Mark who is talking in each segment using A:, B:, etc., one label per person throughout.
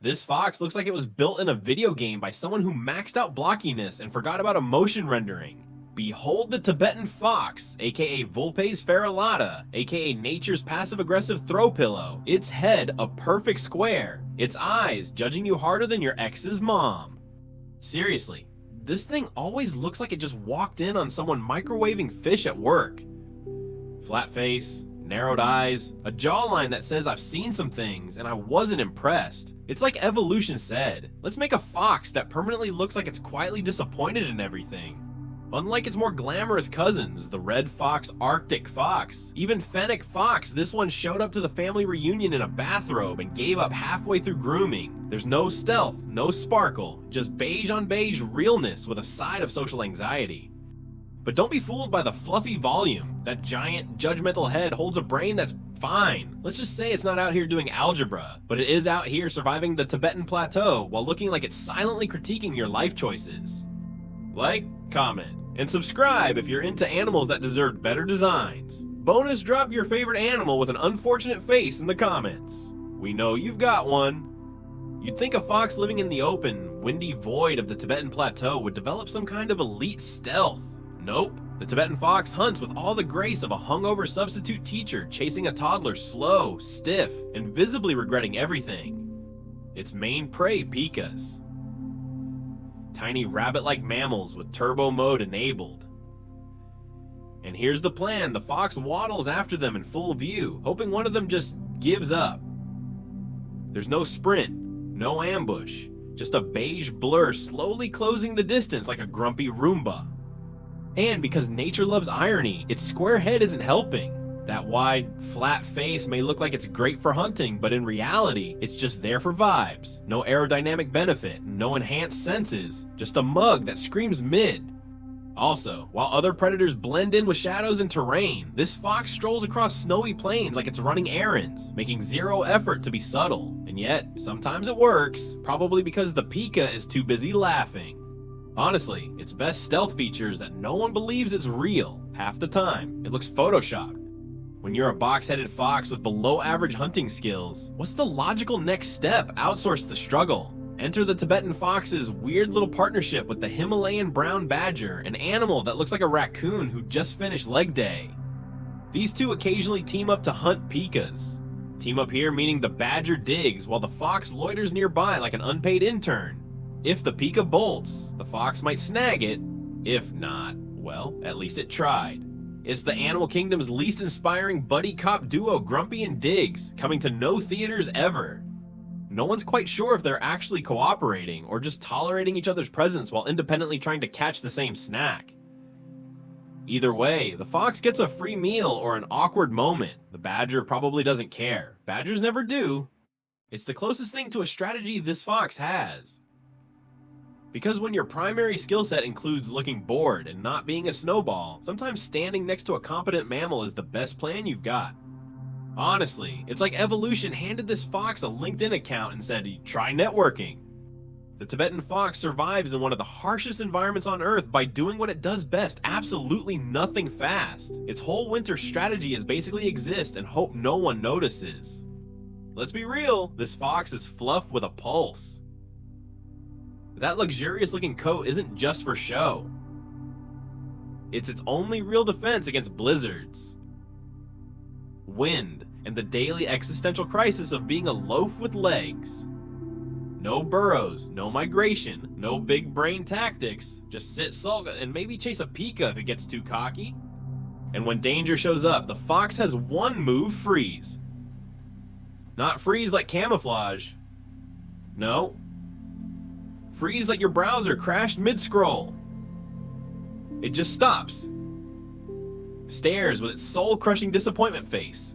A: This fox looks like it was built in a video game by someone who maxed out blockiness and forgot about emotion rendering. Behold the Tibetan fox, aka Vulpes ferulata, aka nature's passive-aggressive throw pillow. Its head a perfect square, its eyes judging you harder than your ex's mom. Seriously, this thing always looks like it just walked in on someone microwaving fish at work. Flat face, narrowed eyes, a jawline that says I've seen some things and I wasn't impressed. It's like evolution said, let's make a fox that permanently looks like it's quietly disappointed in everything. Unlike its more glamorous cousins, the red fox, Arctic fox, even fennec fox, this one showed up to the family reunion in a bathrobe and gave up halfway through grooming. There's no stealth, no sparkle, just beige on beige realness with a side of social anxiety. But don't be fooled by the fluffy volume. That giant, judgmental head holds a brain that's fine. Let's just say it's not out here doing algebra, but it is out here surviving the Tibetan plateau while looking like it's silently critiquing your life choices. Like, comment, and subscribe if you're into animals that deserve better designs. Bonus, drop your favorite animal with an unfortunate face in the comments. We know you've got one. You'd think a fox living in the open, windy void of the Tibetan plateau would develop some kind of elite stealth. Nope. The Tibetan fox hunts with all the grace of a hungover substitute teacher chasing a toddler slow, stiff, and visibly regretting everything. Its main prey pikas. Tiny rabbit-like mammals with turbo mode enabled. And here's the plan, the fox waddles after them in full view, hoping one of them just gives up. There's no sprint, no ambush, just a beige blur slowly closing the distance like a grumpy Roomba. And because nature loves irony, its square head isn't helping. That wide, flat face may look like it's great for hunting, but in reality, it's just there for vibes. No aerodynamic benefit, no enhanced senses, just a mug that screams mid. Also, while other predators blend in with shadows and terrain, this fox strolls across snowy plains like it's running errands, making zero effort to be subtle. And yet, sometimes it works, probably because the pika is too busy laughing. Honestly, its best stealth feature is that no one believes it's real. Half the time, it looks photoshopped. When you're a box-headed fox with below-average hunting skills, what's the logical next step? Outsource the struggle. Enter the Tibetan fox's weird little partnership with the Himalayan brown badger, an animal that looks like a raccoon who just finished leg day. These two occasionally team up to hunt pikas. Team up here meaning the badger digs while the fox loiters nearby like an unpaid intern. If the pika bolts, the fox might snag it. If not, well, at least it tried. It's the animal kingdom's least inspiring buddy cop duo, Grumpy and Diggs, coming to no theaters ever. No one's quite sure if they're actually cooperating or just tolerating each other's presence while independently trying to catch the same snack. Either way, the fox gets a free meal or an awkward moment. The badger probably doesn't care. Badgers never do. It's the closest thing to a strategy this fox has. Because when your primary skill set includes looking bored and not being a snowball, sometimes standing next to a competent mammal is the best plan you've got. Honestly, it's like evolution handed this fox a LinkedIn account and said, try networking. The Tibetan fox survives in one of the harshest environments on Earth by doing what it does best, absolutely nothing fast. Its whole winter strategy is basically exist and hope no one notices. Let's be real, this fox is fluff with a pulse. That luxurious looking coat isn't just for show. It's its only real defense against blizzards, wind, and the daily existential crisis of being a loaf with legs. No burrows, no migration, no big brain tactics, just sit sulk and maybe chase a pika if it gets too cocky. And when danger shows up, the fox has one move: freeze. Not freeze like camouflage. No. Freeze like your browser crashed mid-scroll. It just stops. Stares with its soul-crushing disappointment face.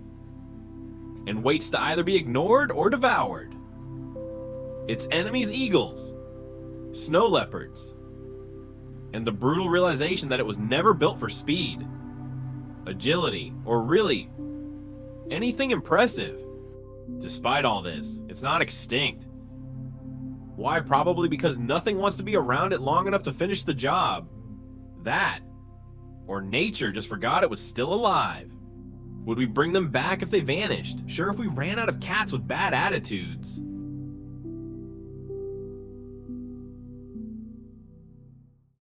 A: And waits to either be ignored or devoured. Its enemies eagles, snow leopards, and the brutal realization that it was never built for speed, agility, or really anything impressive. Despite all this, it's not extinct. Why? Probably because nothing wants to be around it long enough to finish the job. That. Or nature just forgot it was still alive. Would we bring them back if they vanished? Sure, if we ran out of cats with bad attitudes.